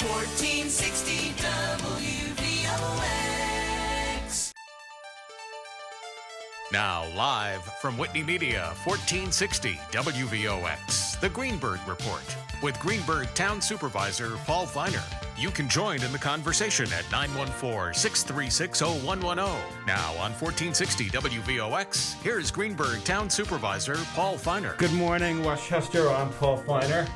1460 WVOX. Now, live from Whitney Media, 1460 WVOX, the Greenburgh Report, with Greenburgh Town Supervisor Paul Feiner. You can join in the conversation at 914-636-0110. Now on 1460 WVOX, here's Greenburgh Town Supervisor Paul Feiner. Good morning, Westchester. I'm Paul Feiner.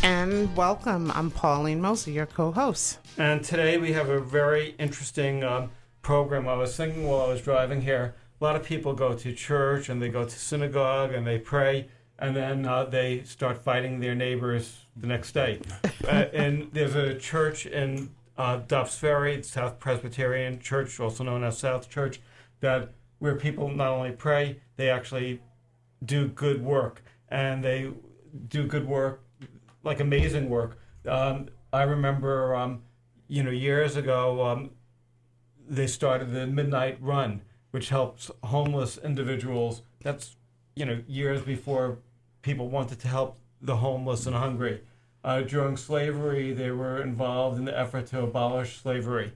And welcome. I'm Pauline Mosley, your co-host. And today we have a very interesting program. I was thinking while I was driving here, a lot of people go to church and they go to synagogue and they pray, and then they start fighting their neighbors the next day. And there's a church in Dobbs Ferry, South Presbyterian Church, also known as South Church, where people not only pray, they actually do good work. And they do good work, like amazing work. I remember, years ago, they started the Midnight Run, which helps homeless individuals. That's, years before people wanted to help the homeless and hungry. During slavery, they were involved in the effort to abolish slavery.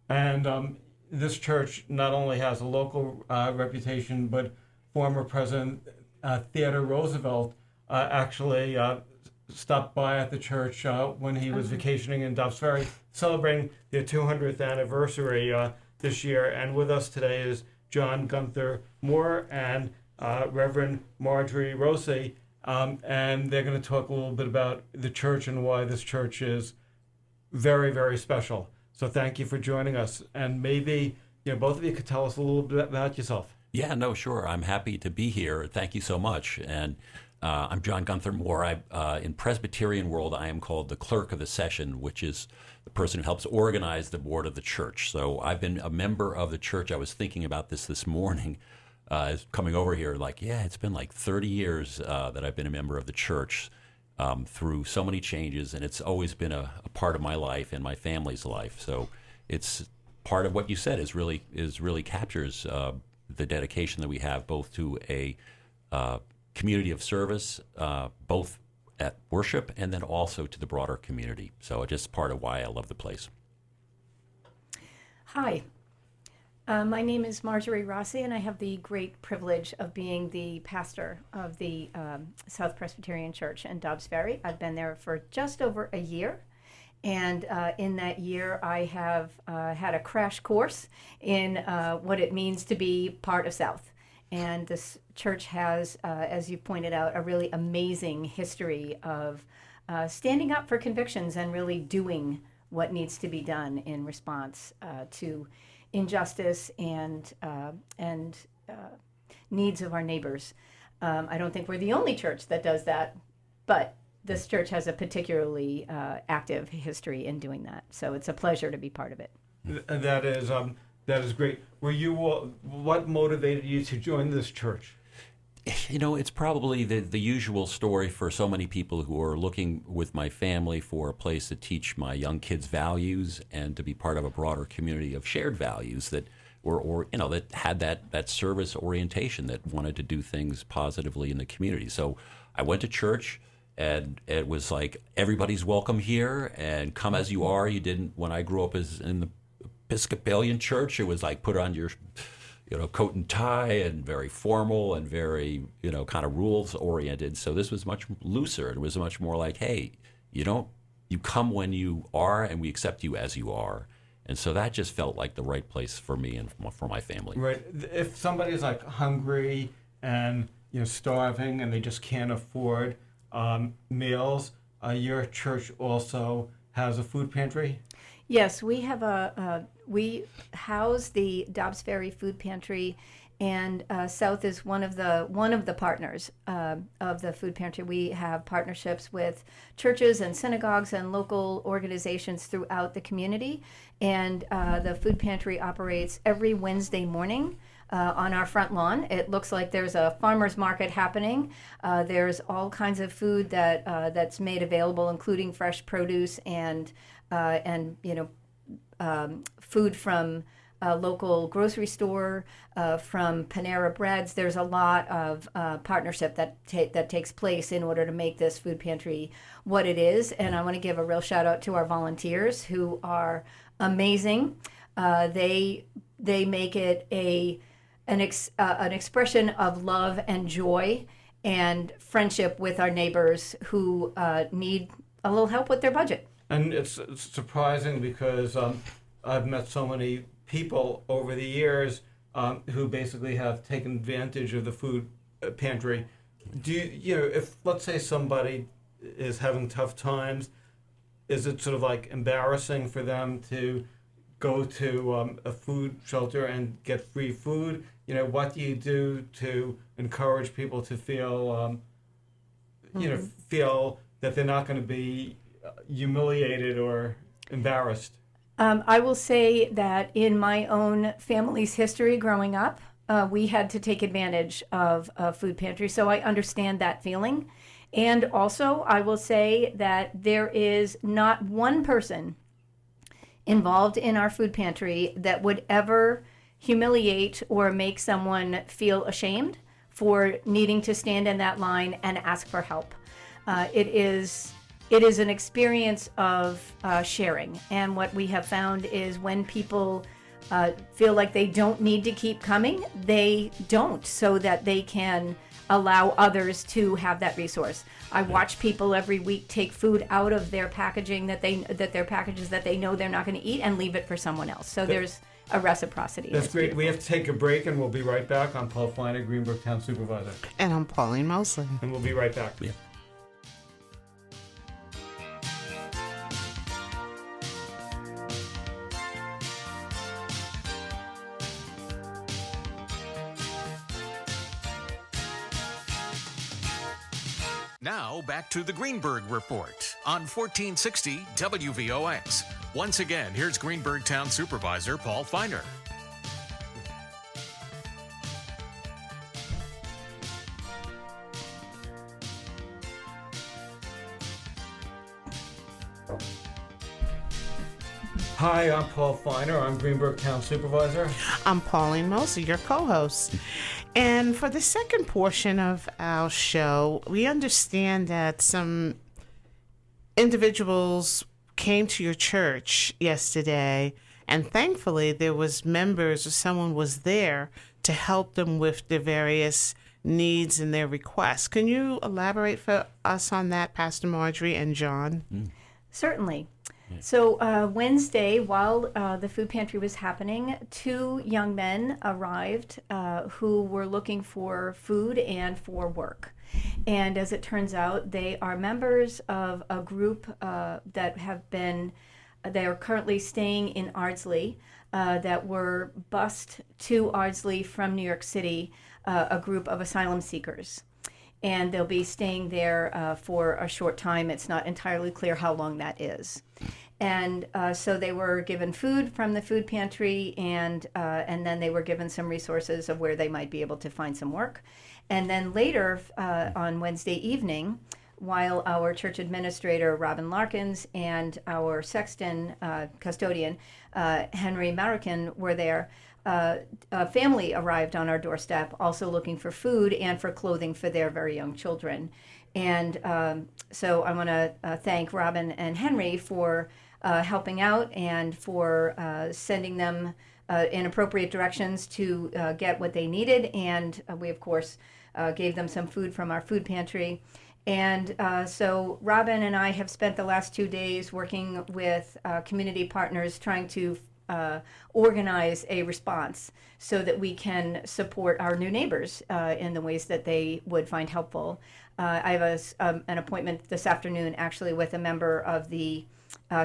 And this church not only has a local reputation, but former President Theodore Roosevelt actually stopped by at the church when he was vacationing in Dobbs Ferry, celebrating their 200th anniversary this year. And with us today is John Gunther-Mohr and Reverend Margery Rossi. And they're going to talk a little bit about the church and why this church is very, very special. So thank you for joining us. And maybe both of you could tell us a little bit about yourself. Yeah, no, sure. I'm happy to be here. Thank you so much. And I'm John Gunther-Mohr. In Presbyterian world, I am called the clerk of the session, which is the person who helps organize the board of the church. So I've been a member of the church. I was thinking about this morning, coming over here. It's been like 30 years that I've been a member of the church through so many changes, and it's always been a part of my life and my family's life. So it's part of what you said is really captures the dedication that we have both to a community of service, both at worship and then also to the broader community. So it's just part of why I love the place. Hi, my name is Margery Rossi, and I have the great privilege of being the pastor of the South Presbyterian Church in Dobbs Ferry. I've been there for just over a year. And in that year, I have had a crash course in what it means to be part of South. And this church has, as you pointed out, a really amazing history of standing up for convictions and really doing what needs to be done in response to injustice and needs of our neighbors. I don't think we're the only church that does that, but this church has a particularly active history in doing that. So it's a pleasure to be part of it. That is great. What motivated you to join this church? It's probably the usual story for so many people who are looking with my family for a place to teach my young kids values and to be part of a broader community of shared values that that had that service orientation, that wanted to do things positively in the community. So I went to church, and it was like, everybody's welcome here, and come as you are. You didn't, when I grew up in the Episcopalian church, it was like put on your coat and tie and very formal and very kind of rules oriented. So this was much looser. It was much more like, hey, you come when you are, and we accept you as you are. And so that just felt like the right place for me and for my family. Right. If somebody's like hungry and starving and they just can't afford meals, your church also has a food pantry? Yes, we have we house the Dobbs Ferry Food Pantry, and South is one of the partners of the food pantry. We have partnerships with churches and synagogues and local organizations throughout the community, and the food pantry operates every Wednesday morning. On our front lawn. It looks like there's a farmer's market happening. There's all kinds of food that's made available, including fresh produce and food from local grocery store, from Panera Breads. There's a lot of partnership that takes place in order to make this food pantry what it is. And I want to give a real shout out to our volunteers who are amazing. They make it an expression of love and joy and friendship with our neighbors who need a little help with their budget. And it's surprising because I've met so many people over the years who basically have taken advantage of the food pantry. Do if let's say somebody is having tough times, is it sort of like embarrassing for them to go to a food shelter and get free food? What do you do to encourage people to feel, feel that they're not going to be humiliated or embarrassed? I will say that in my own family's history growing up, we had to take advantage of a food pantry, so I understand that feeling. And also, I will say that there is not one person involved in our food pantry that would ever humiliate or make someone feel ashamed for needing to stand in that line and ask for help. It is an experience of sharing, and what we have found is when people feel like they don't need to keep coming, they don't, so that they can allow others to have that resource. I watch people every week take food out of their packaging their packages that they know they're not going to eat and leave it for someone else. So there's a reciprocity. That's great. Beautiful. We have to take a break, and we'll be right back. I'm Paul Feiner, Greenburgh Town Supervisor. And I'm Pauline Mosley. And we'll be right back. Yeah. Now, back to the Greenburgh Report on 1460 WVOX. Once again, here's Greenburgh Town Supervisor Paul Feiner. Hi, I'm Paul Feiner. I'm Greenburgh Town Supervisor. I'm Pauline Mosley, your co-host. And for the second portion of our show, we understand that some individuals came to your church yesterday, and thankfully there was members or someone was there to help them with their various needs and their requests. Can you elaborate for us on that, Pastor Margery and John? Certainly. So Wednesday, while the food pantry was happening, two young men arrived who were looking for food and for work. And as it turns out, they are members of a group they are currently staying in Ardsley, that were bused to Ardsley from New York City, a group of asylum seekers. And they'll be staying there for a short time. It's not entirely clear how long that is. And so they were given food from the food pantry, and then they were given some resources of where they might be able to find some work. And then later on Wednesday evening, while our church administrator, Robin Larkins, and our sexton, custodian, Henry Marican, were there, a family arrived on our doorstep also looking for food and for clothing for their very young children. And so I want to thank Robin and Henry for helping out and for sending them in appropriate directions to get what they needed. And we, of course, gave them some food from our food pantry. And so Robin and I have spent the last 2 days working with community partners trying to organize a response so that we can support our new neighbors in the ways that they would find helpful. I have an appointment this afternoon actually with a member of the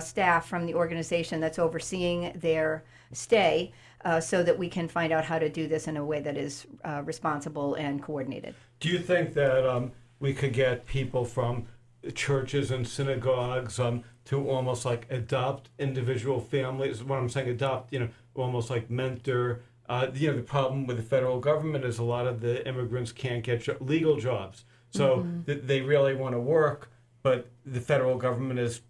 staff from the organization that's overseeing their stay so that we can find out how to do this in a way that is responsible and coordinated. Do you think that we could get people from churches and synagogues to almost like adopt individual families? When I'm saying adopt, almost like mentor. The problem with the federal government is a lot of the immigrants can't get legal jobs. So they really want to work, but the federal government is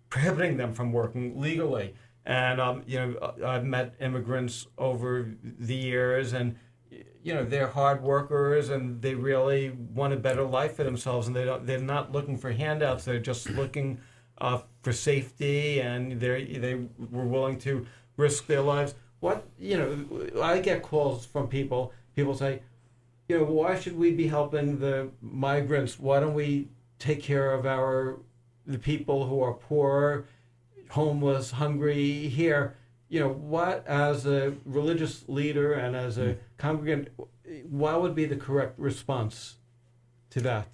prohibiting them from working legally. And I've met immigrants over the years, and they're hard workers, and they really want a better life for themselves, and they're not looking for handouts. They're just looking for safety, and they were willing to risk their lives. I get calls from people. People say, why should we be helping the migrants? Why don't we take care of the people who are poor, homeless, hungry here? What, as a religious leader and as a congregant, what would be the correct response to that?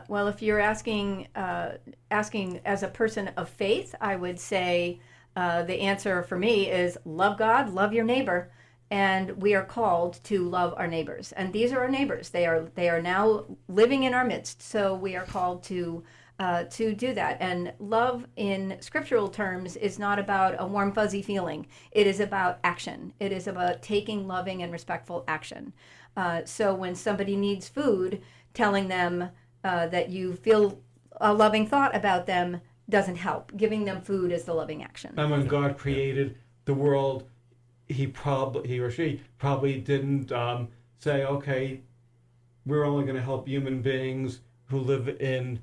Well, if you're asking as a person of faith, I would say the answer for me is love God, love your neighbor, and we are called to love our neighbors. And these are our neighbors. They are now living in our midst, so we are called to do that. And love in scriptural terms is not about a warm, fuzzy feeling. It is about action. It is about taking loving and respectful action. So when somebody needs food, telling them that you feel a loving thought about them doesn't help. Giving them food is the loving action. And when God created the world, he or she probably didn't say, okay, we're only going to help human beings who live in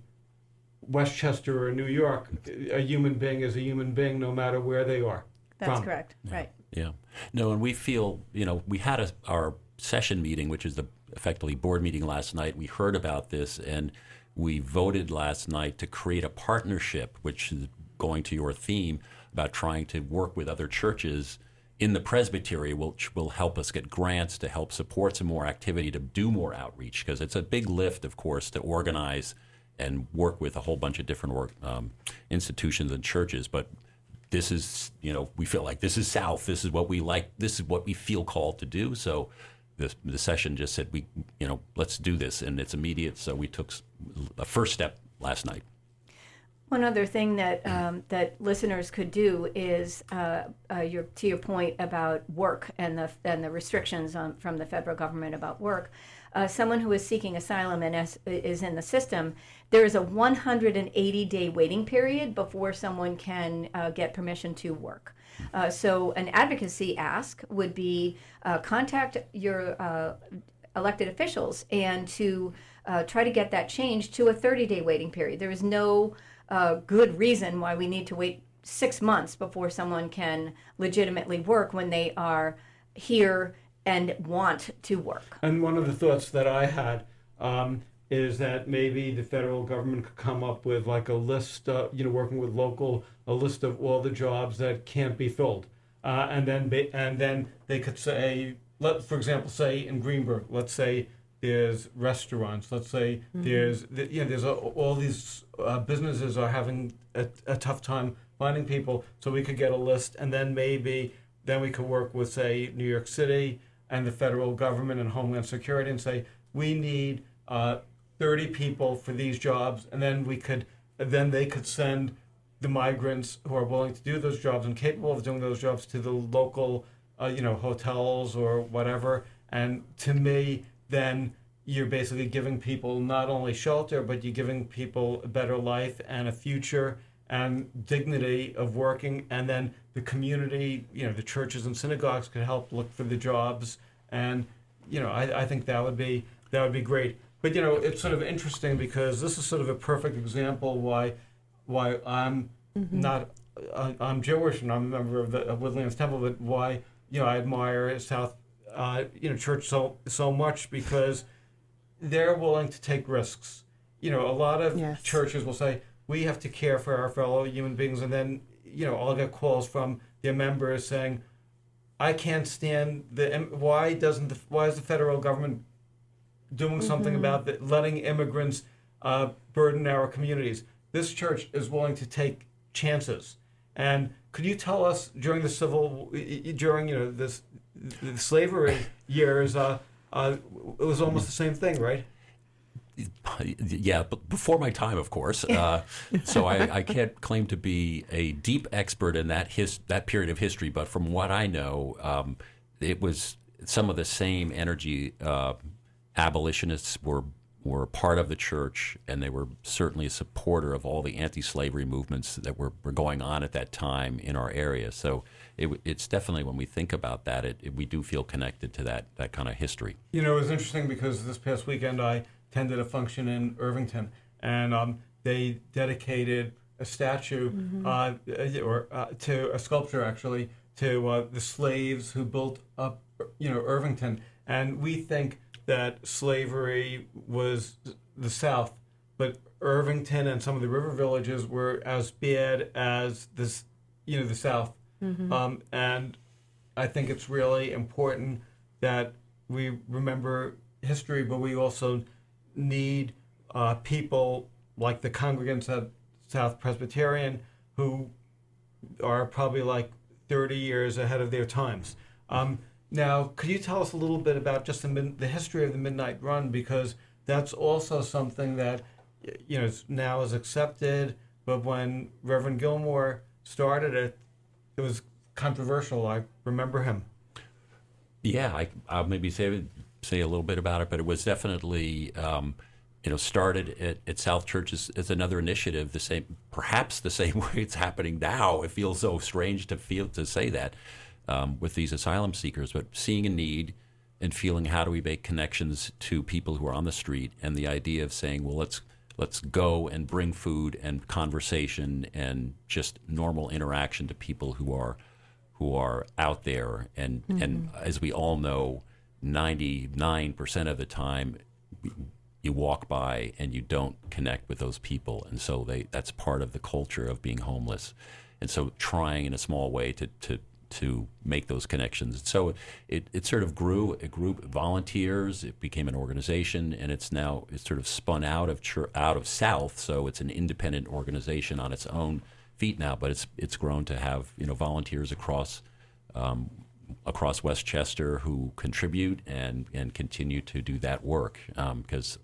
Westchester or New York. A human being is a human being no matter where they are. That's correct. Yeah. Right. Yeah. No, and we feel, we had our session meeting, which is the effectively board meeting last night. We heard about this, and we voted last night to create a partnership, which is going to your theme about trying to work with other churches in the Presbyterian, which will help us get grants to help support some more activity, to do more outreach, because it's a big lift, of course, to organize and work with a whole bunch of different institutions and churches. But this is, we feel like this is South. This is what we like. This is what we feel called to do. So the session just said, let's do this, and it's immediate. So we took a first step last night. One other thing that listeners could do is, to your point about work and the restrictions from the federal government about work. Someone who is seeking asylum and is in the system, there is a 180-day waiting period before someone can get permission to work. So an advocacy ask would be contact your elected officials and to try to get that changed to a 30-day waiting period. There is no good reason why we need to wait 6 months before someone can legitimately work when they are here and want to work. And one of the thoughts that I had is that maybe the federal government could come up with like a list, working with a list of all the jobs that can't be filled, and then they could say, for example, say in Greenburgh, let's say there's restaurants, let's say there's all these businesses are having a tough time finding people, so we could get a list, and then we could work with, say, New York City and the federal government and Homeland Security and say, we need 30 people for these jobs, and then they could send the migrants who are willing to do those jobs and capable of doing those jobs to the local hotels or whatever. And to me, then you're basically giving people not only shelter, but you're giving people a better life and a future and dignity of working. And then the community, the churches and synagogues could help look for the jobs. And, I think that would be great. But, it's sort of interesting because this is sort of a perfect example why I'm not, I'm Jewish and I'm a member of the Woodlands Temple, but why, I admire South Church so much, because they're willing to take risks. A lot of churches will say, we have to care for our fellow human beings, and then I'll get calls from their members saying, I can't stand why is the federal government doing something about letting immigrants burden our communities? This church is willing to take chances. And could you tell us during the slavery years, it was almost the same thing, right? Yeah, but before my time, of course. So I can't claim to be a deep expert in that period of history. But from what I know, it was some of the same energy abolitionists were were a part of the church, and they were certainly a supporter of all the anti-slavery movements that were going on at that time in our area. So it's definitely, when we think about that, we do feel connected to that kind of history. You know, it was interesting because this past weekend I attended a function in Irvington, and they dedicated a statue to a sculpture, actually, to the slaves who built up, Irvington. And we think that slavery was the South, but Irvington and some of the river villages were as bad as this, the South. And I think it's really important that we remember history, but we also need people like the congregants at South Presbyterian who are probably like 30 years ahead of their times. Now, could you tell us a little bit about just the history of the Midnight Run, because that's also something that now is accepted, but when Reverend Gilmore started it, it was controversial. I remember him. Yeah, I'll maybe say a little bit about it, but it was definitely started at South Church as another initiative, perhaps the same way it's happening now. It feels so strange to say that with these asylum seekers, but seeing a need and feeling how do we make connections to people who are on the street, and the idea of saying, well, let's go and bring food and conversation and just normal interaction to people who are out there, and as we all know, 99% of the time you walk by and you don't connect with those people, and so that's part of the culture of being homeless, and so trying in a small way to make those connections. So it sort of grew. It grew volunteers. It became an organization, and it's sort of spun out of South. So it's an independent organization on its own feet now. But it's grown to have volunteers across Westchester who contribute and continue to do that work, because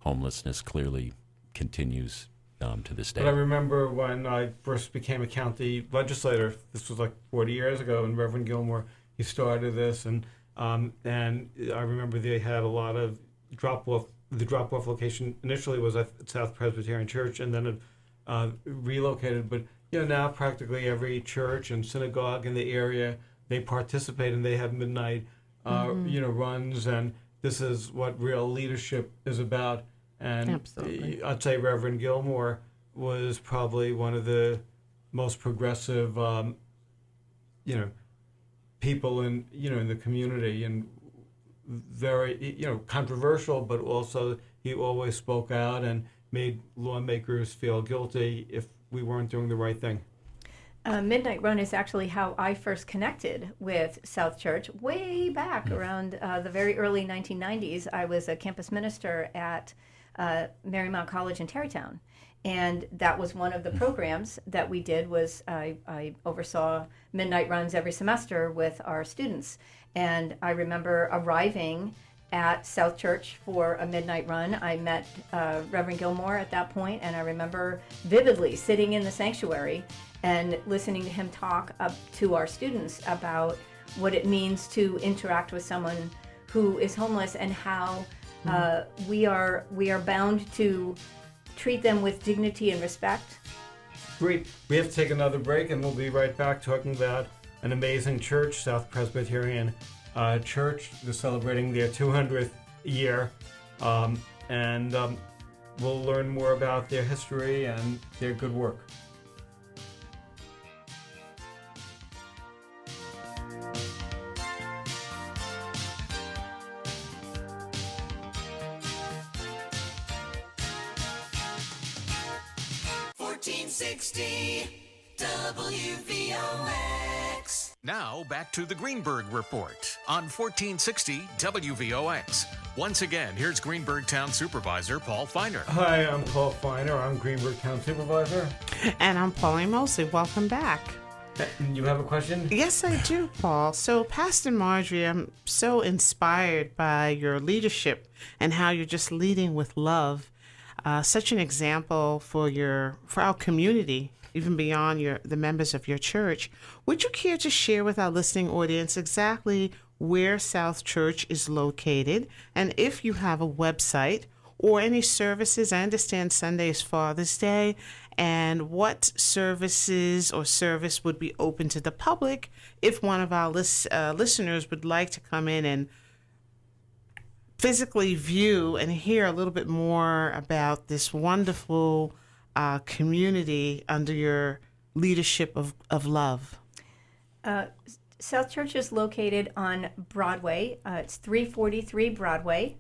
homelessness clearly continues to this day. But I remember when I first became a county legislator, this was like 40 years ago, and Reverend Gilmore, he started this, and I remember they had a lot of drop-off. The drop-off location initially was at South Presbyterian Church, and then it relocated. But now practically every church and synagogue in the area, they participate, and they have midnight runs, and this is what real leadership is about. And Absolutely. I'd say Reverend Gilmore was probably one of the most progressive, people in the community, and very, controversial, but also he always spoke out and made lawmakers feel guilty if we weren't doing the right thing. Midnight Run is actually how I first connected with South Church way back around the very early 1990s. I was a campus minister at Marymount College in Tarrytown, and that was one of the programs that we did. Was I oversaw midnight runs every semester with our students, and I remember arriving at South Church for a midnight run. I met Reverend Gilmore at that point, and I remember vividly sitting in the sanctuary and listening to him talk to our students about what it means to interact with someone who is homeless, and how we are bound to treat them with dignity and respect. Great. We have to take another break, and we'll be right back talking about an amazing church, South Presbyterian Church. They're celebrating their 200th year, and we'll learn more about their history and their good work. WVOX. Now back to the Greenburgh Report on 1460 WVOX. Once again, here's Greenburgh Town Supervisor Paul Feiner. Hi, I'm Paul Feiner. I'm Greenburgh Town Supervisor. And I'm Pauline Mosley. Welcome back. You have a question? Yes, I do, Paul. So, Pastor Margery, I'm so inspired by your leadership and how you're just leading with love. Such an example for our community, even beyond the members of your church. Would you care to share with our listening audience exactly where South Church is located, and if you have a website or any services? I understand Sunday is Father's Day, and what services or service would be open to the public if one of our listeners would like to come in and physically view and hear a little bit more about this wonderful community under your leadership of love? South Church is located on Broadway. It's 343 Broadway,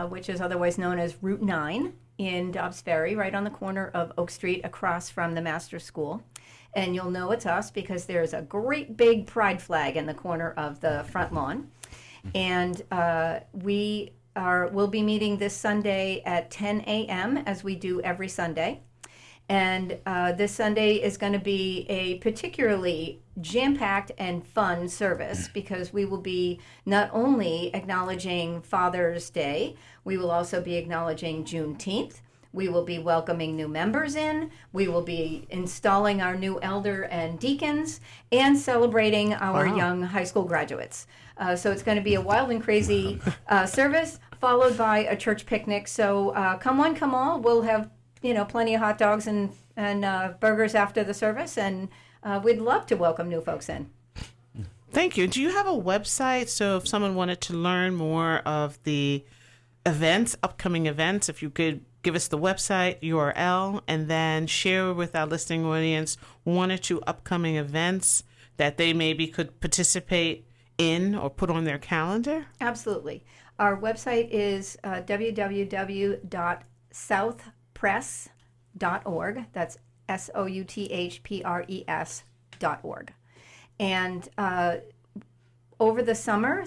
which is otherwise known as Route 9 in Dobbs Ferry, right on the corner of Oak Street across from the Master's School. And you'll know it's us because there's a great big pride flag in the corner of the front lawn. And we'll be meeting this Sunday at 10 a.m. as we do every Sunday. And this Sunday is going to be a particularly jam-packed and fun service because we will be not only acknowledging Father's Day, we will also be acknowledging Juneteenth. We will be welcoming new members in. We will be installing our new elder and deacons and celebrating our young high school graduates. So it's going to be a wild and crazy service followed by a church picnic. So come one, come all. We'll have plenty of hot dogs and burgers after the service, and we'd love to welcome new folks in. Thank you. Do you have a website? So if someone wanted to learn more of the events, upcoming events, if you could give us the website URL and then share with our listening audience one or two upcoming events that they maybe could participate in or put on their calendar? Absolutely. Our website is www.southpress.org. That's SOUTHPRES.org. And over the summer,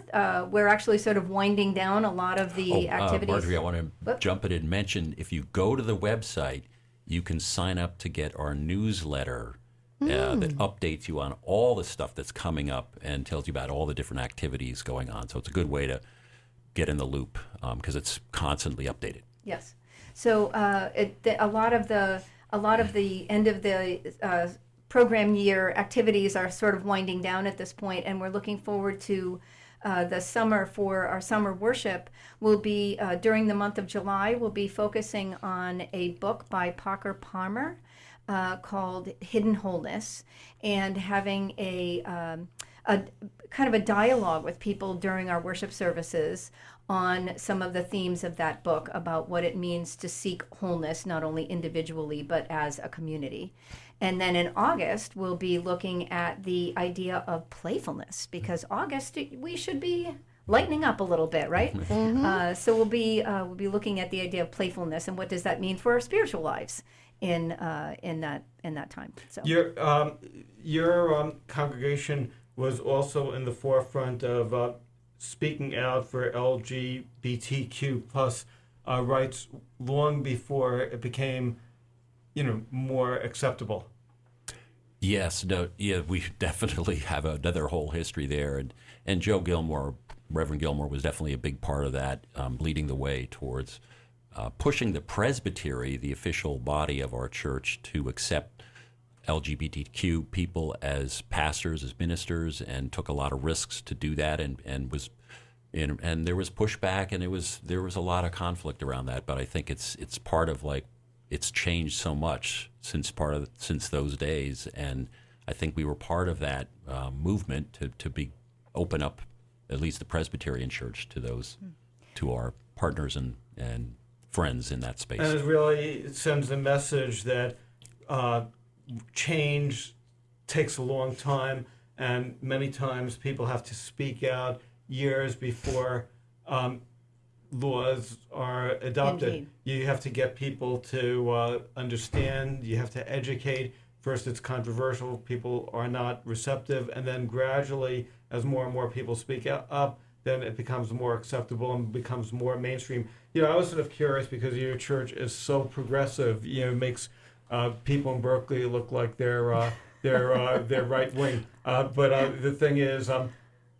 we're actually sort of winding down a lot of the activities. Margery, I want to jump in and mention, if you go to the website, you can sign up to get our newsletter that updates you on all the stuff that's coming up and tells you about all the different activities going on. So it's a good way to get in the loop because it's constantly updated. Yes. So a lot of the end of the program year activities are sort of winding down at this point, and we're looking forward to the summer for our summer worship. We'll be during the month of July. We'll be focusing on a book by Parker Palmer called Hidden Wholeness, and having a kind of a dialogue with people during our worship services on some of the themes of that book about what it means to seek wholeness, not only individually, but as a community. And then in August, we'll be looking at the idea of playfulness, because August, we should be lightening up a little bit, right? Mm-hmm. So we'll be looking at the idea of playfulness and what does that mean for our spiritual lives in that time. So your congregation was also in the forefront of speaking out for LGBTQ plus rights long before it became, more acceptable. Yes, we definitely have another whole history there, and Joe Gilmore, Reverend Gilmore, was definitely a big part of that, leading the way towards pushing the presbytery, the official body of our church, to accept LGBTQ people as pastors, as ministers, and took a lot of risks to do that, and there was pushback, and there was a lot of conflict around that. But I think it's part of it's changed so much since those days, and I think we were part of that movement to open up at least the Presbyterian Church to our partners and friends in that space. And it really sends a message that change takes a long time, and many times people have to speak out years before laws are adopted. Indeed. You have to get people to understand. You have to educate. First, it's controversial. People are not receptive. And then gradually, as more and more people speak up, then it becomes more acceptable and becomes more mainstream. I was sort of curious because your church is so progressive. It makes people in Berkeley look like they're right wing. But the thing is,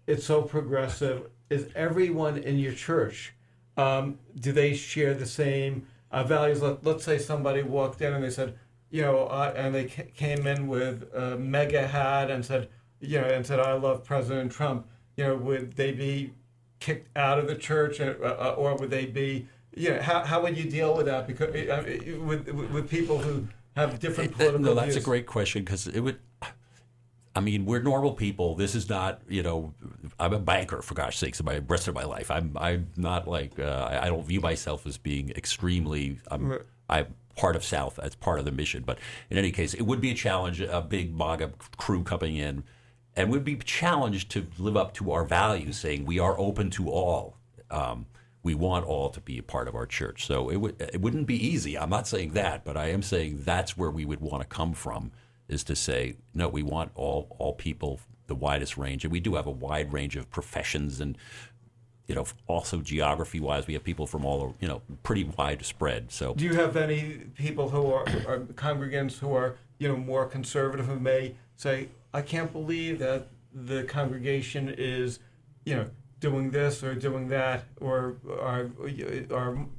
it's so progressive. Is everyone in your church, do they share the same values? Let's say somebody walked in and they said, and they came in with a mega hat and said, I love President Trump. Would they be kicked out of the church, or would they be how would you deal with that? Because with people who have different political No, that's views? a great question, because it would. I mean, we're normal people. This is not, I'm a banker, for gosh sakes, the rest of my life. I'm not like, I don't view myself as being extremely, I'm part of South, as part of the mission. But in any case, it would be a challenge, a big MAGA crew coming in, and would be challenged to live up to our values, saying we are open to all. We want all to be a part of our church. So it wouldn't be easy. I'm not saying that, but I am saying that's where we would want to come from, is to say, no, we want all people, the widest range. And we do have a wide range of professions, and, also geography-wise, we have people from all, pretty widespread. So, do you have any people who are congregants who are, more conservative, who may say, I can't believe that the congregation is, doing this or doing that, or are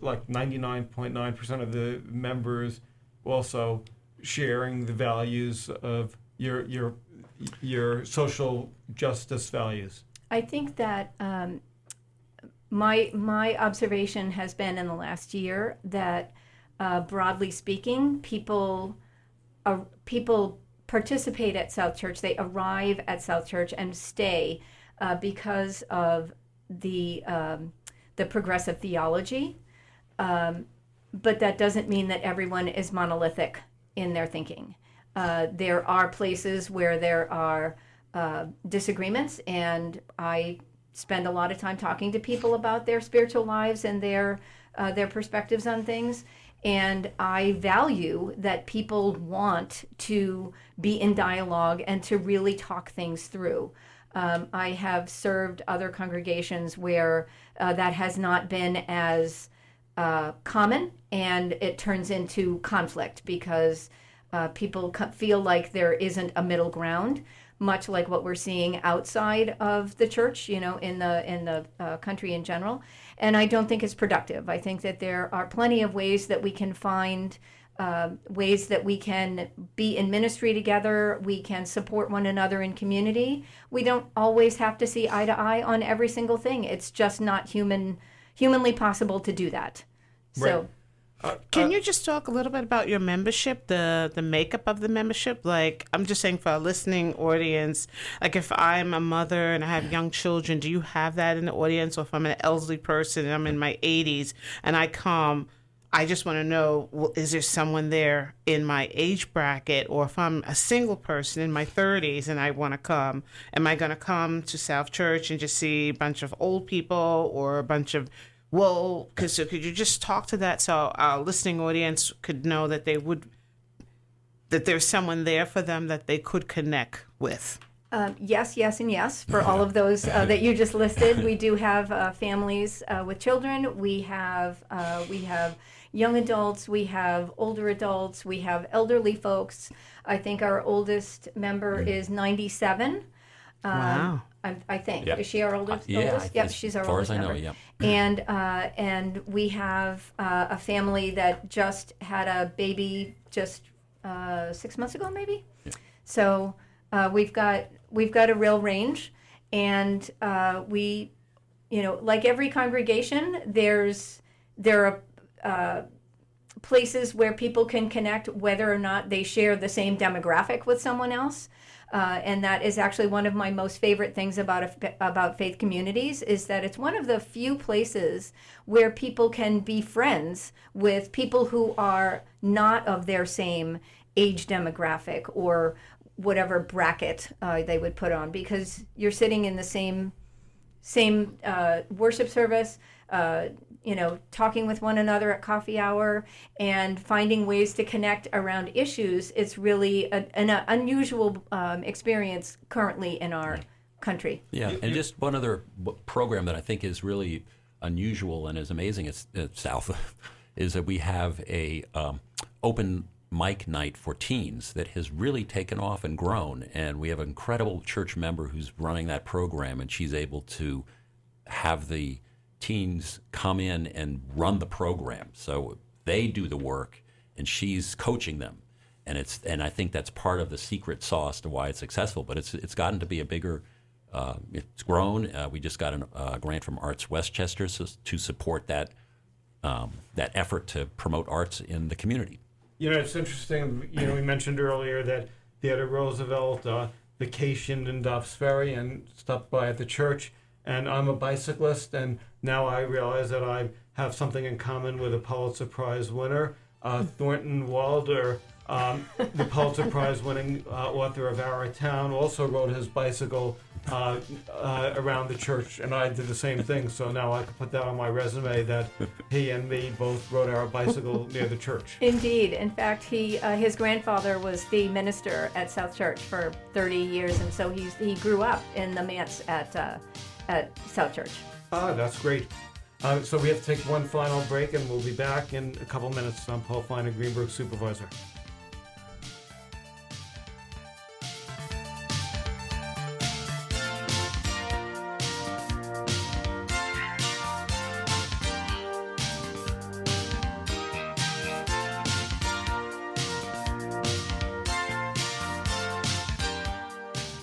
like 99.9% of the members also sharing the values of your social justice values? I think that my observation has been in the last year that broadly speaking, people participate at South Church. They arrive at South Church and stay because of the progressive theology, but that doesn't mean that everyone is monolithic in their thinking. There are places where there are disagreements, and I spend a lot of time talking to people about their spiritual lives and their perspectives on things. And I value that people want to be in dialogue and to really talk things through. I have served other congregations where that has not been as common, and it turns into conflict because people feel like there isn't a middle ground, much like what we're seeing outside of the church, in the country in general. And I don't think it's productive. I think that there are plenty of ways that we can find ways that we can be in ministry together. We can support one another in community. We don't always have to see eye to eye on every single thing. It's just not humanly possible to do that. So. Can you just talk a little bit about your membership, the makeup of the membership? Like, I'm just saying for our listening audience, like if I'm a mother and I have young children, do you have that in the audience? Or if I'm an elderly person and I'm in my 80s and I come, I just want to know, is there someone there in my age bracket? Or if I'm a single person in my 30s and I want to come, am I going to come to South Church and just see a bunch of old people or a bunch of, could you just talk to that so our listening audience could know that that there's someone there for them that they could connect with? Yes, and yes. For all of those that you just listed, we do have families with children. We have young adults. We have older adults. We have elderly folks. I think our oldest member is 97. Wow. I think. Yep. Is she our oldest? Yep, she's our oldest member. As far as I know, yeah. And we have a family that just had a baby just 6 months ago, maybe. Yeah. So we've got a real range, and we, like every congregation, there are places where people can connect whether or not they share the same demographic with someone else. And that is actually one of my most favorite things about faith communities, is that it's one of the few places where people can be friends with people who are not of their same age demographic or whatever bracket they would put on, because you're sitting in the same worship service, talking with one another at coffee hour and finding ways to connect around issues. It's really an unusual experience currently in our country. Yeah, and just one other program that I think is really unusual and is amazing at South is that we have a open mic night for teens that has really taken off and grown. And we have an incredible church member who's running that program, and she's able to have the teens come in and run the program. So they do the work and she's coaching them. And I think that's part of the secret sauce to why it's successful. But it's gotten to be a bigger, it's grown. We just got a grant from Arts Westchester to support that that effort to promote arts in the community. It's interesting. We mentioned earlier that Theodore Roosevelt vacationed in Dobbs Ferry and stopped by at the church. And I'm a bicyclist, and now I realize that I have something in common with a Pulitzer Prize winner, Thornton Wilder. The Pulitzer Prize winning author of Our Town also rode his bicycle around the church, and I did the same thing. So now I can put that on my resume that he and me both rode our bicycle near the church. Indeed. In fact, his grandfather was the minister at South Church for 30 years, and so he grew up in the manse at South Church. That's great. So we have to take one final break, and we'll be back in a couple minutes. I'm Paul Feiner, Greenburgh Supervisor.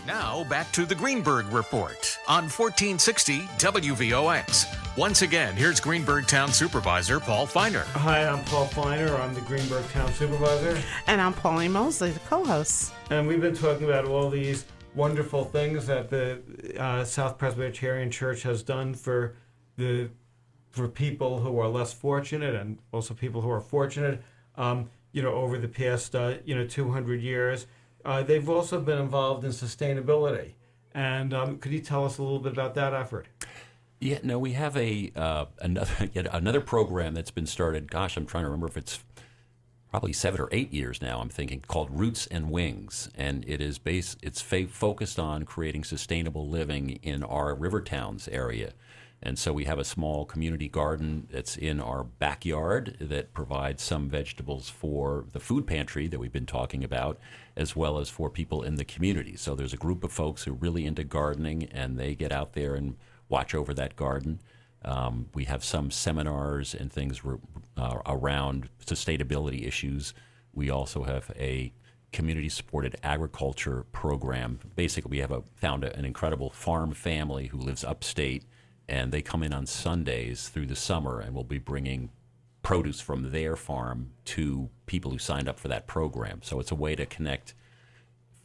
Now back to the Greenburgh Report on 1460 WVOX. Once again, here's Greenburgh Town Supervisor Paul Feiner. Hi, I'm Paul Feiner. I'm the Greenburgh Town Supervisor. And I'm Pauline Mosley, the co-host. And we've been talking about all these wonderful things that the South Presbyterian Church has done for people who are less fortunate and also people who are fortunate, over the past, 200 years. They've also been involved in sustainability. And could you tell us a little bit about that effort? Yeah, no, we have another program that's been started. Gosh, I'm trying to remember if it's probably 7 or 8 years now. I'm thinking called Roots and Wings, and it's focused on creating sustainable living in our river towns area. And so we have a small community garden that's in our backyard that provides some vegetables for the food pantry that we've been talking about, as well as for people in the community. So there's a group of folks who are really into gardening, and they get out there and watch over that garden. We have some seminars and things around sustainability issues. We also have a community-supported agriculture program. Basically, we have found an incredible farm family who lives upstate, and they come in on Sundays through the summer, and we'll be bringing produce from their farm to people who signed up for that program. So it's a way to connect.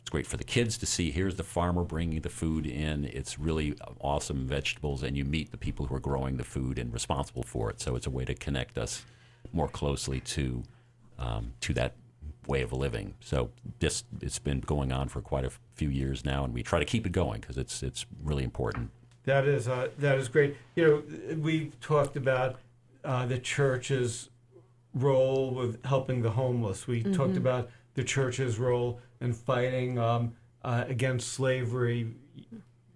It's great for the kids to see, here's the farmer bringing the food in. It's really awesome vegetables, and you meet the people who are growing the food and responsible for it. So it's a way to connect us more closely to that way of living. So it's been going on for quite a few years now, and we try to keep it going because it's really important. That is great. We've talked about the church's role with helping the homeless. We talked about the church's role in fighting against slavery.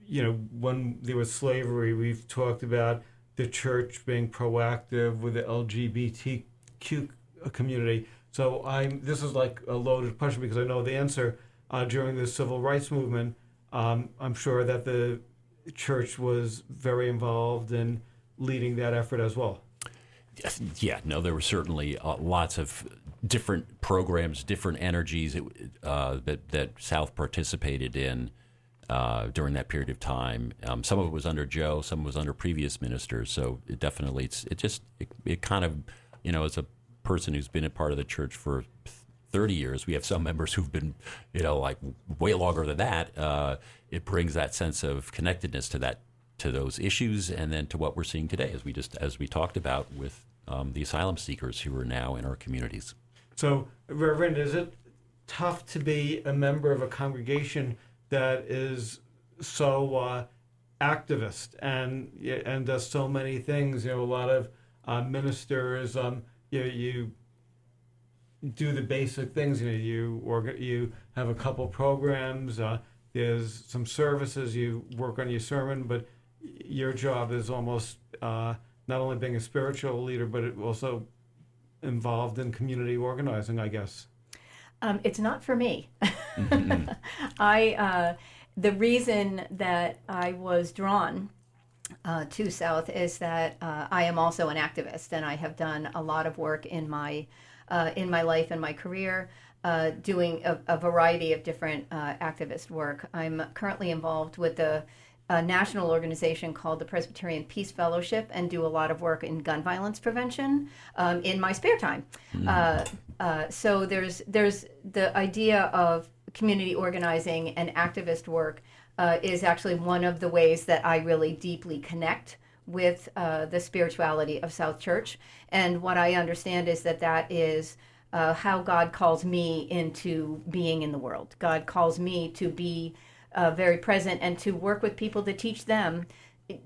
When there was slavery, we've talked about the church being proactive with the LGBTQ community. So this is like a loaded question because I know the answer. During the civil rights movement, I'm sure that the church was very involved in leading that effort as well. Yeah, no, there were certainly lots of different programs, different energies that South participated in during that period of time. Some of it was under Joe, some was under previous ministers. So it definitely, it kind of, as a person who's been a part of the church for 30 years, we have some members who've been, like way longer than that. It brings that sense of connectedness to those issues, and then to what we're seeing today, as we talked about with the asylum seekers who are now in our communities. So, Reverend, is it tough to be a member of a congregation that is so activist and does so many things? A lot of ministers, you do the basic things. You have a couple programs. There's some services. You work on your sermon, but your job is almost not only being a spiritual leader, but it also involved in community organizing, I guess. It's not for me. The reason that I was drawn to South is that I am also an activist, and I have done a lot of work in my life and my career, doing a variety of different activist work. I'm currently involved with the a national organization called the Presbyterian Peace Fellowship and do a lot of work in gun violence prevention in my spare time. So there's the idea of community organizing and activist work is actually one of the ways that I really deeply connect with the spirituality of South Church. And what I understand is that is how God calls me into being in the world. God calls me to be very present and to work with people to teach them.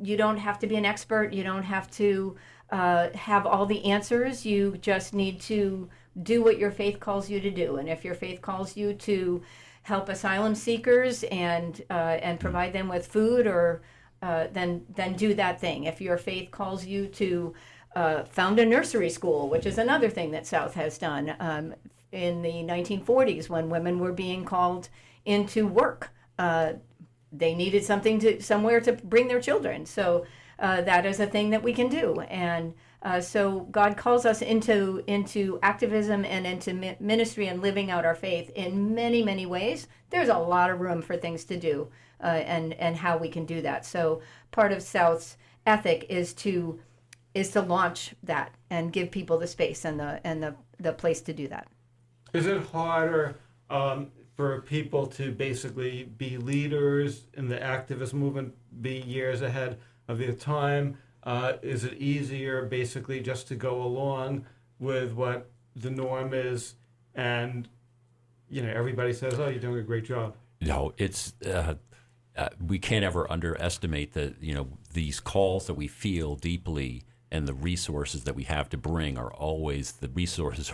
You don't have to be an expert. You don't have to have all the answers. You just need to do what your faith calls you to do. And if your faith calls you to help asylum seekers and provide them with food, or then do that thing. If your faith calls you to found a nursery school, which is another thing that South has done in the 1940s when women were being called into work. They needed somewhere to bring their children. So that is a thing that we can do. And so God calls us into activism and into ministry and living out our faith in many, many ways. There's a lot of room for things to do and how we can do that. So part of South's ethic is to launch that and give people the space and the place to do that. Is it harder for people to basically be leaders in the activist movement, be years ahead of their time? Is it easier basically just to go along with what the norm is and, everybody says, oh, you're doing a great job? No, it's we can't ever underestimate these calls that we feel deeply, and the resources that we have to bring are always, the resources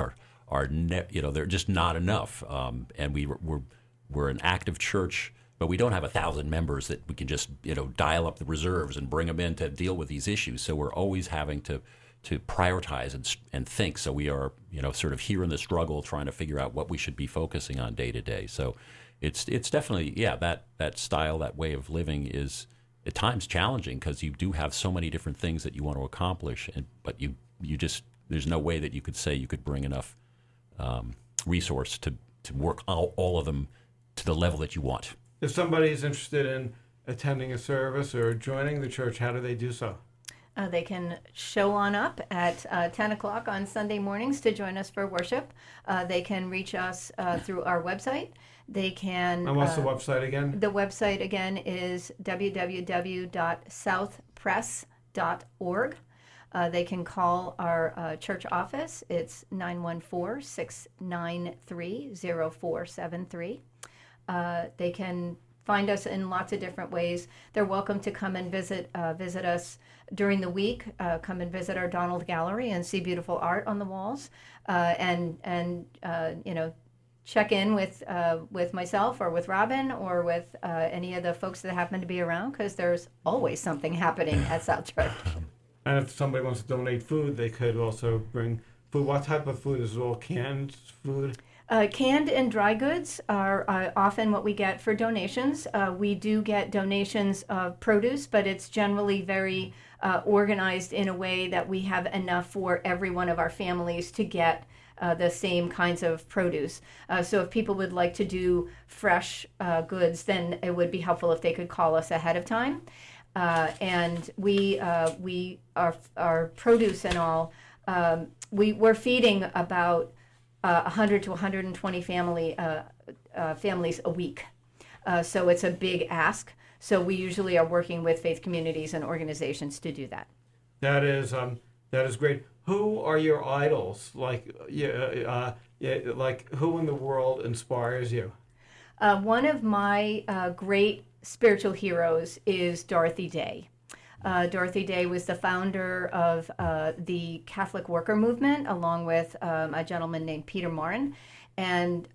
they're just not enough. And we're an active church, but we don't have 1,000 members that we can just dial up the reserves and bring them in to deal with these issues. So we're always having to prioritize and think. So we are sort of here in the struggle, trying to figure out what we should be focusing on day to day. So it's definitely that style, that way of living is at times challenging because you do have so many different things that you want to accomplish, but you just, there's no way that you could say you could bring enough resource to work all of them to the level that you want. If somebody is interested in attending a service or joining the church, how do they do so? They can show on up at 10 o'clock on Sunday mornings to join us for worship. They can reach us through our website. They can. And what's the website again? The website again is www.southpress.org. They can call our church office. It's 914-693-0473. They can find us in lots of different ways. They're welcome to come and visit us during the week. Come and visit our Donald Gallery and see beautiful art on the walls, and check in with myself or with Robin or with any of the folks that happen to be around, because there's always something happening at South Church. And if somebody wants to donate food, they could also bring food. What type of food? Is it all canned food? Canned and dry goods are often what we get for donations. We do get donations of produce, but it's generally very organized in a way that we have enough for every one of our families to get the same kinds of produce. So if people would like to do fresh goods, then it would be helpful if they could call us ahead of time. And we our produce and all, we're feeding about 100 to 120 families a week. So it's a big ask. So we usually are working with faith communities and organizations to do that. That is great. Who are your idols? Like who in the world inspires you? One of my great spiritual heroes is Dorothy Day. Dorothy Day was the founder of the Catholic Worker Movement, along with a gentleman named Peter Morin. And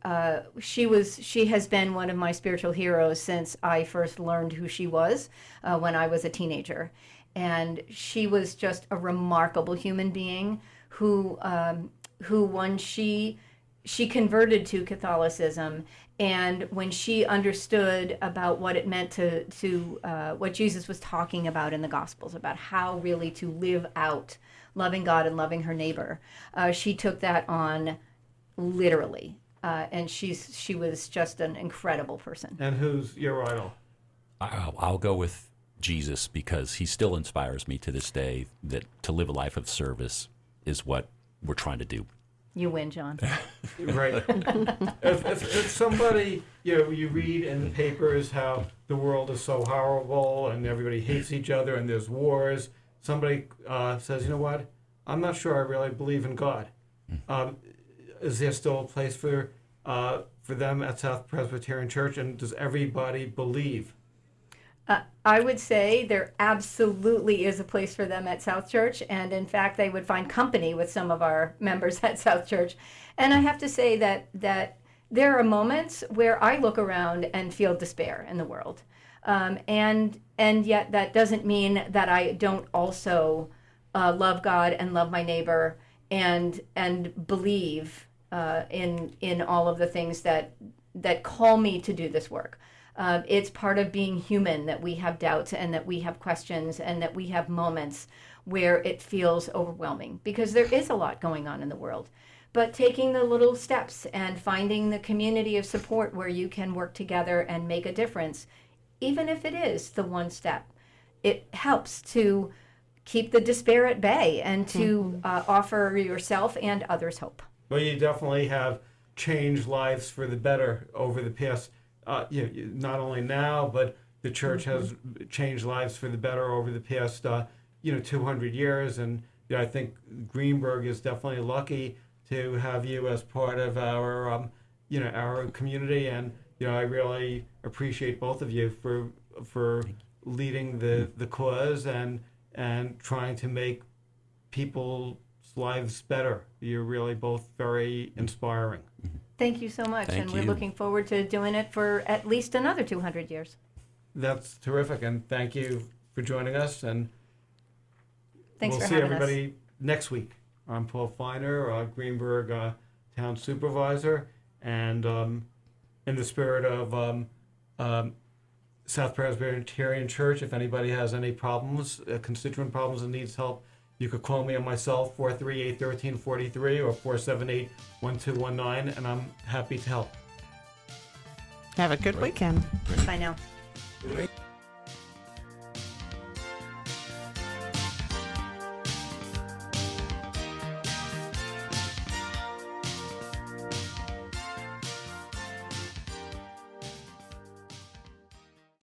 she has been one of my spiritual heroes since I first learned who she was when I was a teenager. And she was just a remarkable human being who when she converted to Catholicism, and when she understood about what it meant to what Jesus was talking about in the Gospels, about how really to live out loving God and loving her neighbor, she took that on literally, and she was just an incredible person. And who's your idol? I'll go with Jesus, because he still inspires me to this day that to live a life of service is what we're trying to do. You win, John. Right. if somebody, you read in the papers how the world is so horrible and everybody hates each other and there's wars, somebody says, you know what, I'm not sure I really believe in God. Is there still a place for them at South Presbyterian Church, and does everybody believe? I would say there absolutely is a place for them at South Church, and in fact, they would find company with some of our members at South Church. And I have to say that there are moments where I look around and feel despair in the world, and yet that doesn't mean that I don't also love God and love my neighbor and believe in all of the things that call me to do this work. It's part of being human that we have doubts and that we have questions and that we have moments where it feels overwhelming, because there is a lot going on in the world. But taking the little steps and finding the community of support where you can work together and make a difference, even if it is the one step, it helps to keep the despair at bay and to offer yourself and others hope. Well, you definitely have changed lives for the better over the past, not only now, but the church has changed lives for the better over the past, 200 years. And I think Greenburgh is definitely lucky to have you as part of our, our community. And, I really appreciate both of you for leading the cause and trying to make people's lives better. You're really both very inspiring. Thank you so much, Thank and we're you. looking forward to doing it for at least another 200 years. That's terrific, and thank you for joining us. And Thanks we'll for see having everybody next week. I'm Paul Feiner, Greenburgh Town Supervisor, and in the spirit of South Presbyterian Church, if anybody has any problems, constituent problems and needs help, you could call me on my cell, 438-1343 or 478-1219, and I'm happy to help. Have a good weekend. us. Bye now.